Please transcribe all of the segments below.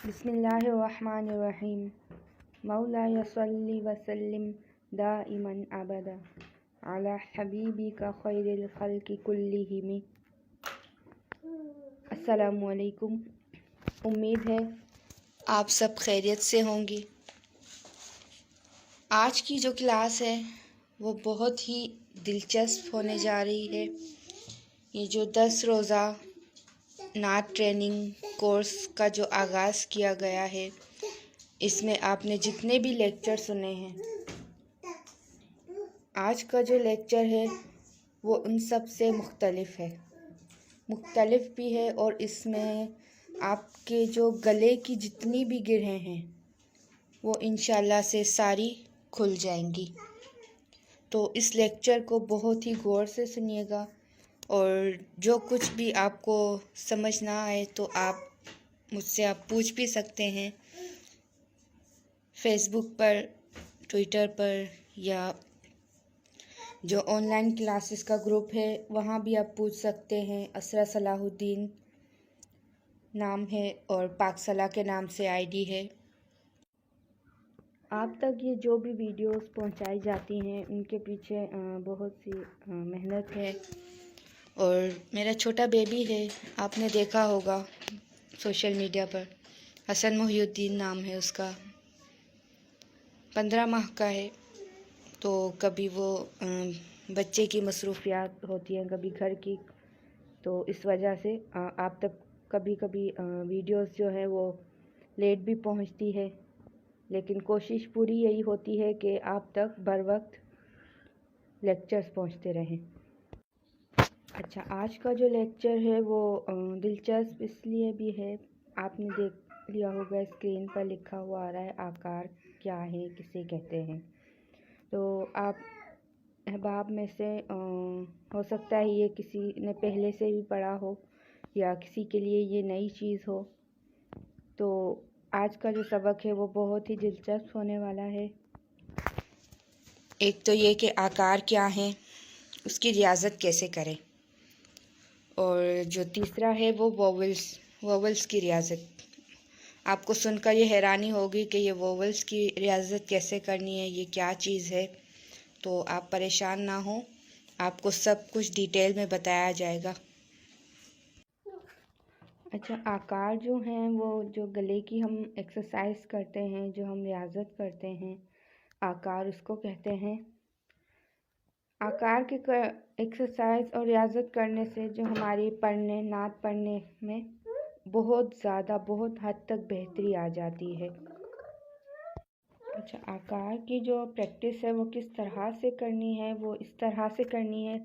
बिस्मिल्लाहिर्रहमानिर्रहीम। मौलाया सल्ली वसल्लिम दाइमन अबदा अला हबीबिका खैरिल खल्क़ि कुल्लिहिम। अस्सलामु अलैकुम। उम्मीद है आप सब खैरियत से होंगी। आज की जो क्लास है वो बहुत ही दिलचस्प होने जा रही है। ये जो 10 रोज़ा नात ट्रेनिंग कोर्स का जो आगाज़ किया गया है, इसमें आपने जितने भी लेक्चर सुने हैं, आज का जो लेक्चर है वो उन सब से मुख्तलिफ भी है और इसमें आपके जो गले की जितनी भी गिरहें हैं वो इंशाल्लाह से सारी खुल जाएंगी। तो इस लेक्चर को बहुत ही गौर से सुनिएगा और जो कुछ भी आपको समझ ना आए तो आप मुझसे पूछ भी सकते हैं, फेसबुक पर, ट्विटर पर, या जो ऑनलाइन क्लासेस का ग्रुप है वहाँ भी आप पूछ सकते हैं। असरा सलाहुद्दीन नाम है और पाकसला के नाम से आईडी है। आप तक ये जो भी वीडियोस पहुंचाई जाती हैं उनके पीछे बहुत सी मेहनत है। और मेरा छोटा बेबी है, आपने देखा होगा सोशल मीडिया पर, हसन मोहिउद्दीन नाम है उसका, 15 माह का है। तो कभी वो बच्चे की मसरूफियात होती हैं, कभी घर की, तो इस वजह से आप तक कभी कभी वीडियोस जो है वो लेट भी पहुंचती है, लेकिन कोशिश पूरी यही होती है कि आप तक बर वक्त लेक्चर्स पहुंचते रहें। अच्छा, आज का जो लेक्चर है वो दिलचस्प इसलिए भी है, आपने देख लिया होगा स्क्रीन पर लिखा हुआ आ रहा है आकार क्या है, किसे कहते हैं। तो आप अहबाब में से हो सकता है ये किसी ने पहले से भी पढ़ा हो या किसी के लिए ये नई चीज़ हो। तो आज का जो सबक है वो बहुत ही दिलचस्प होने वाला है। एक तो ये कि आकार क्या हैं, उसकी रियाजत कैसे करें, और जो तीसरा है वो वोवल्स की रियाजत। आपको सुनकर ये हैरानी होगी कि ये वोवल्स की रियाजत कैसे करनी है, ये क्या चीज़ है। तो आप परेशान ना हो, आपको सब कुछ डिटेल में बताया जाएगा। अच्छा, आकार जो हैं वो जो गले की हम एक्सरसाइज करते हैं, जो हम रियाजत करते हैं, आकार उसको कहते हैं। आकार के एक्सरसाइज और रियाजत करने से जो हमारी नात पढ़ने में बहुत ज़्यादा, बहुत हद तक बेहतरी आ जाती है। अच्छा, आकार की जो प्रैक्टिस है वो किस तरह से करनी है, वो इस तरह से करनी है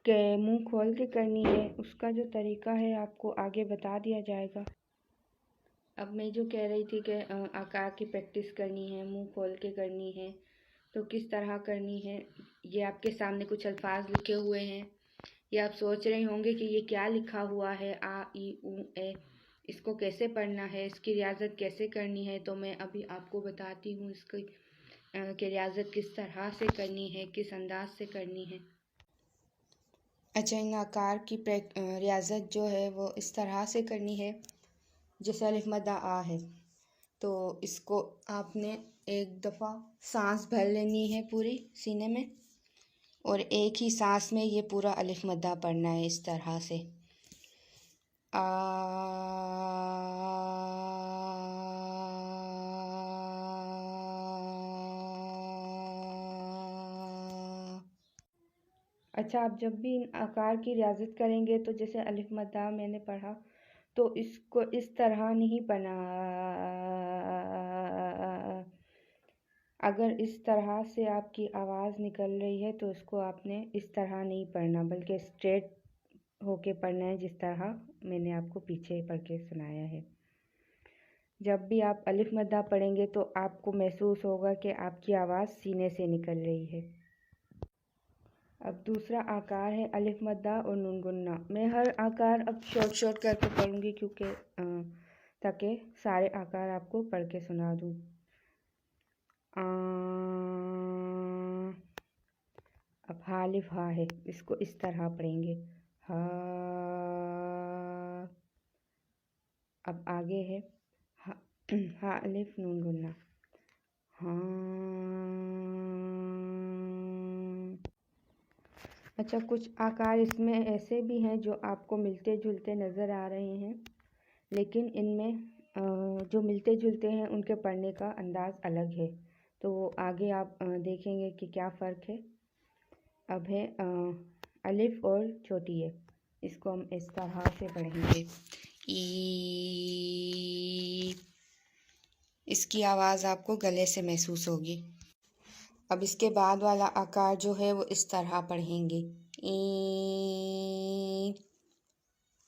कि मुंह खोल के करनी है। उसका जो तरीका है आपको आगे बता दिया जाएगा। अब मैं जो कह रही थी कि आकार की प्रैक्टिस करनी है, मुंह खोल के करनी है, तो किस तरह करनी है। ये आपके सामने कुछ अल्फाज लिखे हुए हैं। ये आप सोच रहे होंगे कि ये क्या लिखा हुआ है, आ ई ऊ ए, इसको कैसे पढ़ना है, इसकी रियाजत कैसे करनी है। तो मैं अभी आपको बताती हूँ इसकी कि रियाजत किस तरह से करनी है, किस अंदाज से करनी है। अच्छा, इन आकार की रियाजत जो है वो इस तरह से करनी है। जैसे अलिफ मद्दा आ है, तो इसको आपने एक दफ़ा सांस भर लेनी है पूरी सीने में, और एक ही सांस में ये पूरा अलिफ मद्दा पढ़ना है इस तरह से। आ। अच्छा, आप जब भी इन आकार की रियाजत करेंगे तो जैसे अलिफ मद्दा मैंने पढ़ा, तो इसको इस तरह नहीं पढ़ना। अगर इस तरह से आपकी आवाज़ निकल रही है तो इसको आपने इस तरह नहीं पढ़ना, बल्कि स्ट्रेट होके पढ़ना है, जिस तरह मैंने आपको पीछे पढ़ के सुनाया है। जब भी आप अलिफ मद्दा पढ़ेंगे तो आपको महसूस होगा कि आपकी आवाज़ सीने से निकल रही है। अब दूसरा आकार है अलिफ मद्दा और नून गुन्ना। मैं हर आकार अब शॉर्ट करके पढ़ूंगी, क्योंकि ताकि सारे आकार आपको पढ़ के सुना दूँ। अब हा अलिफ हा है, इसको इस तरह पढ़ेंगे, हा। अब आगे है हा अलिफ नून गुन्ना, हाँ। अच्छा, कुछ आकार इसमें ऐसे भी हैं जो आपको मिलते जुलते नज़र आ रहे हैं, लेकिन इनमें जो मिलते जुलते हैं उनके पढ़ने का अंदाज़ अलग है। तो आगे आप देखेंगे कि क्या फ़र्क है। अब है अलिफ और छोटी है, इसको हम इस तरह से पढ़ेंगे, ई। इसकी आवाज़ आपको गले से महसूस होगी। अब इसके बाद वाला आकार जो है वो इस तरह पढ़ेंगे, ई।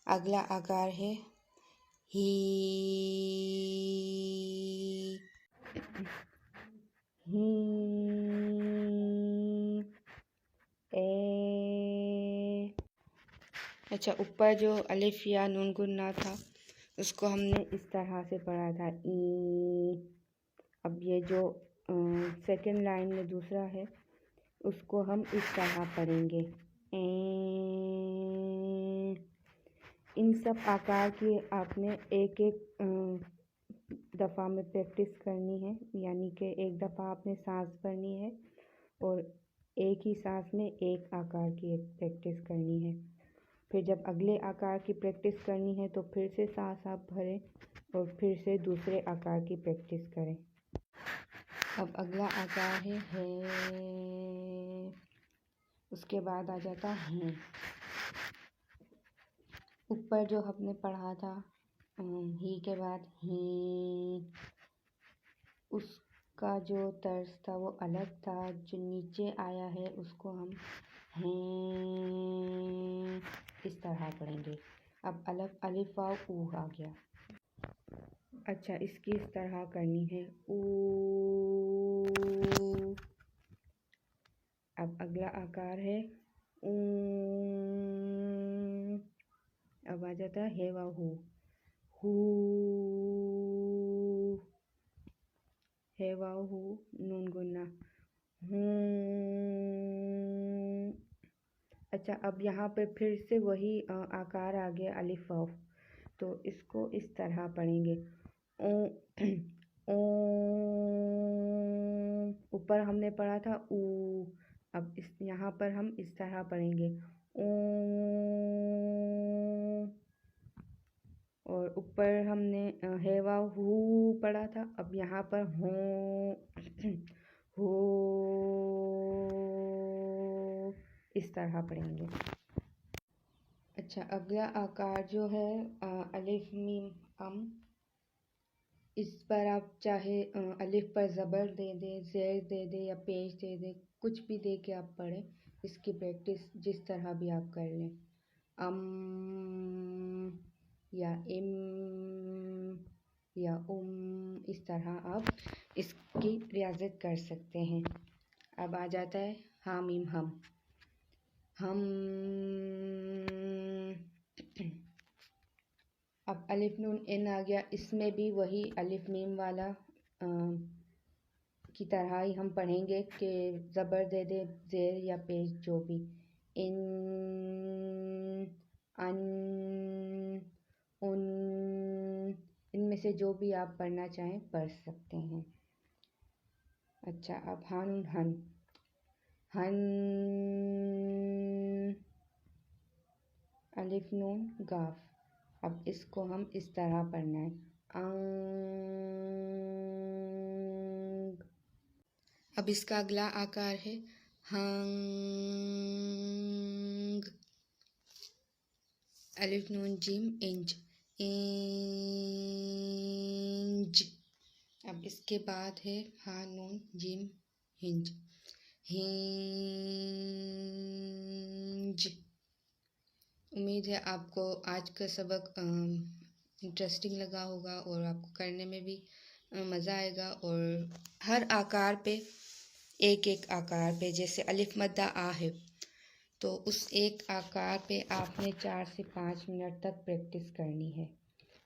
अगला आकार है ही, ही, ए। अच्छा, ऊपर जो अलिफ या नून गुन्ना था उसको हमने इस तरह से पढ़ा था, ई। अब ये जो सेकंड लाइन में दूसरा है उसको हम इस तरह पढ़ेंगे, ए। इन सब आकार की आपने एक एक दफ़ा में प्रैक्टिस करनी है, यानी कि एक दफ़ा आपने सांस भरनी है और एक ही सांस में एक आकार की एक प्रैक्टिस करनी है। फिर जब अगले आकार की प्रैक्टिस करनी है तो फिर से सांस आप भरें और फिर से दूसरे आकार की प्रैक्टिस करें। अब अगला आकार है, उसके बाद आ जाता है। ऊपर जो हमने पढ़ा था ही के बाद ही, उसका जो तर्ज था वो अलग था। जो नीचे आया है उसको हम हैं इस तरह पढ़ेंगे। अब अलग अलिफ वाव ऊ आ गया। अच्छा, इसकी इस तरह करनी है, ऊ। अब अगला आकार है ऊ। अब आ जाता है हे वाव हू, हू। हे वाव हू नून गुन्ना, हूँ। अच्छा, अब यहाँ पर फिर से वही आकार आ गया अलिफ वाव, तो इसको इस तरह पढ़ेंगे, ओ। ओ। ऊपर हमने पढ़ा था ऊ, अब इस यहाँ पर हम इस तरह पढ़ेंगे, ओ। और ऊपर हमने हे वाव हू पढ़ा था, अब यहाँ पर हो, हो इस तरह पढ़ेंगे। अच्छा, अगला आकार जो है अलिफ मीम अम, इस पर आप चाहे अलिफ पर ज़बर दे दें, ज़ेर दे दें या पेश दे दें, कुछ भी दे के आप पढ़ें। इसकी प्रैक्टिस जिस तरह भी आप कर लें, अम या इम या इस तरह आप इसकी रियाज़त कर सकते हैं। अब आ जाता है हा मीम हम, हम। अब अलिफ नून इन आ गया, इसमें भी वही अलिफ मीम वाला की तरह ही हम पढ़ेंगे कि ज़बर दे दे, ज़ेर या पेश जो भी, इन, अन, उन, इनमें से जो भी आप पढ़ना चाहें पढ़ सकते हैं। अच्छा, अब हान हन, हन। अलिफ नून गाफ, अब इसको हम इस तरह पढ़ना है, अंग। अब इसका अगला आकार है हंग। अलिफ नून जिम इंज, इंज। अब इसके बाद है हा नून जिम हिंज, हिंज। उम्मीद है आपको आज का सबक इंटरेस्टिंग लगा होगा और आपको करने में भी मज़ा आएगा। और हर आकार पे एक एक आकार पे, जैसे अलिफ मद्दा आ है तो उस एक आकार पे आपने 4 से 5 मिनट तक प्रैक्टिस करनी है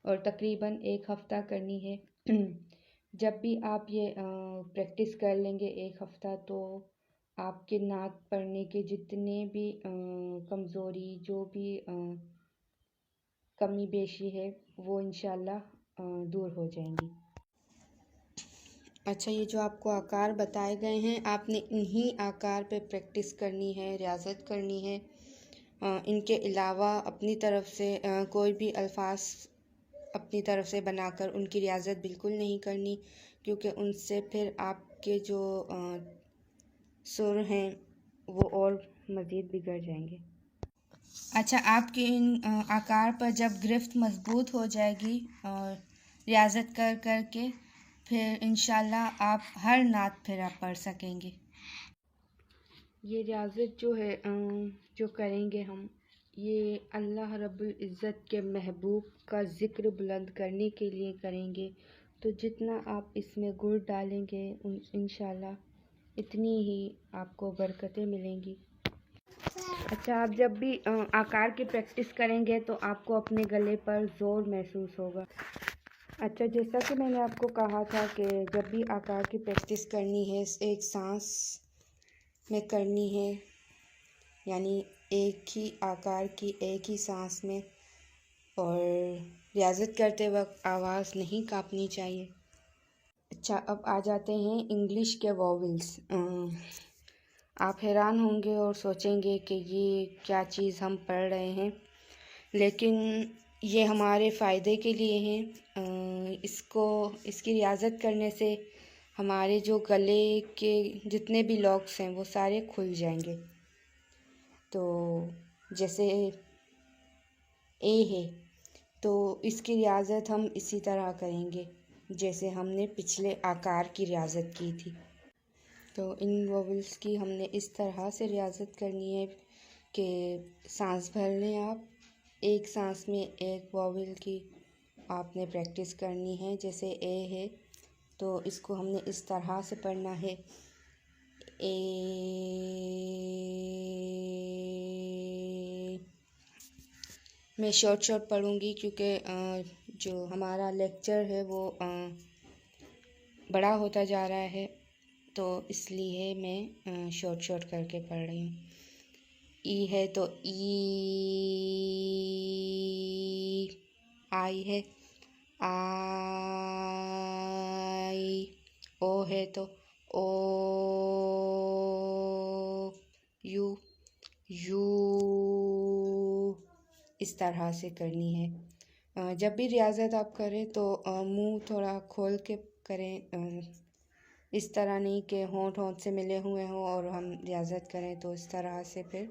और तकरीबन 1 हफ़्ता करनी है। जब भी आप ये प्रैक्टिस कर लेंगे 1 हफ़्ता, तो आपके नात पढ़ने के जितने भी कमज़ोरी, जो भी कमी बेशी है वो इंशाल्लाह दूर हो जाएंगी। अच्छा, ये जो आपको आकार बताए गए हैं, आपने इन्हीं आकार पे प्रैक्टिस करनी है, रियाज़त करनी है। इनके अलावा अपनी तरफ से कोई भी अल्फाज अपनी तरफ से बनाकर उनकी रियाज़त बिल्कुल नहीं करनी, क्योंकि उनसे फिर आपके जो सुर हैं वो और मज़ीद बिगड़ जाएंगे। अच्छा, आपके इन आकार पर जब गिरफ्त मज़बूत हो जाएगी और रियाज़त कर कर के फिर इंशाल्लाह आप हर नात फिर आप पढ़ सकेंगे। ये रियाज़त जो है जो करेंगे हम, ये अल्लाह रब्बुल इज़्ज़त के महबूब का ज़िक्र बुलंद करने के लिए करेंगे। तो जितना आप इसमें गुड़ डालेंगे इंशाल्लाह इतनी ही आपको बरकतें मिलेंगी। अच्छा, आप जब भी आकार की प्रैक्टिस करेंगे तो आपको अपने गले पर ज़ोर महसूस होगा। अच्छा, जैसा कि मैंने आपको कहा था कि जब भी आकार की प्रैक्टिस करनी है एक सांस में करनी है, यानी एक ही आकार की एक ही सांस में, और रियाज़त करते वक्त आवाज़ नहीं कांपनी चाहिए। अच्छा, अब आ जाते हैं इंग्लिश के वॉवेल्स। आप हैरान होंगे और सोचेंगे कि ये क्या चीज़ हम पढ़ रहे हैं, लेकिन ये हमारे फ़ायदे के लिए हैं। इसकी रियाज़त करने से हमारे जो गले के जितने भी लॉक्स हैं वो सारे खुल जाएंगे। तो जैसे ए है, तो इसकी रियाज़त हम इसी तरह करेंगे जैसे हमने पिछले आकार की रियाज़त की थी। तो इन वोवेल्स की हमने इस तरह से रियाज़त करनी है कि सांस भर लें आप, एक सांस में एक वोवेल की आपने प्रैक्टिस करनी है। जैसे ए है तो इसको हमने इस तरह से पढ़ना है, ए। मैं शॉर्ट पढ़ूँगी क्योंकि जो हमारा लेक्चर है वो बड़ा होता जा रहा है, तो इसलिए मैं शॉर्ट करके पढ़ रही हूँ। ई है तो ई, आई है आई, ओ है तो ओ, यू यू, इस तरह से करनी है। जब भी रियाज़त आप करें तो मुंह थोड़ा खोल के करें, इस तरह नहीं कि होंठ से मिले हुए हों और हम रियाज़त करें, तो इस तरह से फिर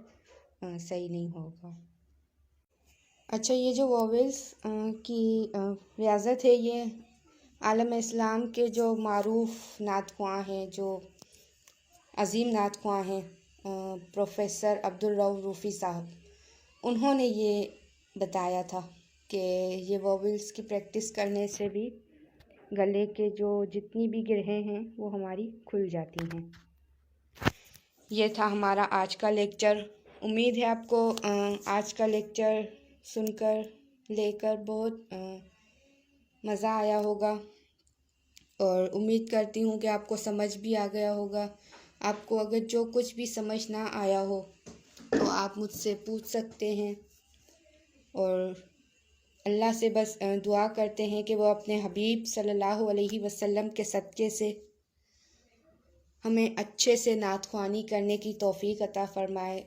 सही नहीं होगा। अच्छा, ये जो वोवेल्स की रियाज़त है, ये आलम इस्लाम के जो मारूफ़ नात ख्वां हैं, जो अज़ीम नात ख्वां हैं, प्रोफ़ेसर अब्दुल रऊफ़ रूफ़ी साहब, उन्होंने ये बताया था कि ये वोवेल्स की प्रैक्टिस करने से भी गले के जो जितनी भी गिरहें हैं वो हमारी खुल जाती हैं। ये था हमारा आज का लेक्चर। उम्मीद है आपको आज का लेक्चर सुनकर लेकर बहुत मज़ा आया होगा, और उम्मीद करती हूँ कि आपको समझ भी आ गया होगा। आपको अगर जो कुछ भी समझ ना आया हो तो आप मुझसे पूछ सकते हैं, और अल्लाह से बस दुआ करते हैं कि वो अपने हबीब सल्लल्लाहु अलैहि वसल्लम के सदक़े से हमें अच्छे से नात ख्वानी करने की तौफ़ीक अता फ़रमाए।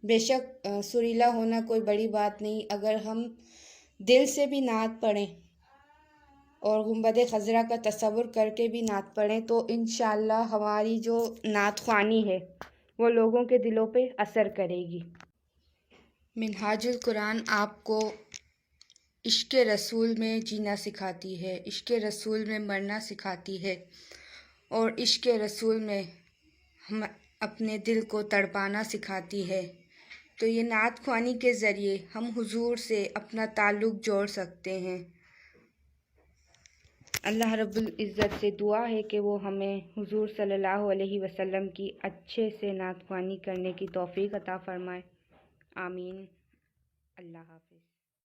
बेशक सुरीला होना कोई बड़ी बात नहीं, अगर हम दिल से भी नात पढ़ें और गुंबद खज़रा का तसव्वुर करके भी नात पढ़ें तो इंशाअल्लाह हमारी जो नात ख्वानी है वो लोगों के दिलों पे असर करेगी। मिनहाजुल कुरान आपको इश्क़ रसूल में जीना सिखाती है, इश्क़ रसूल में मरना सिखाती है, और इश्क़ रसूल में हम अपने दिल को तड़पाना सिखाती है। तो ये नात ख्वानी के ज़रिए हम हुजूर से अपना ताल्लुक़ जोड़ सकते हैं। अल्लाह रब्बुल इज़्ज़त से दुआ है कि वो हमें हुजूर सल्लल्लाहु अलैहि वसल्लम की अच्छे से नात ख्वानी करने की तौफ़ीक अता फ़रमाए। आमीन। अल्लाह हाफ़िज़।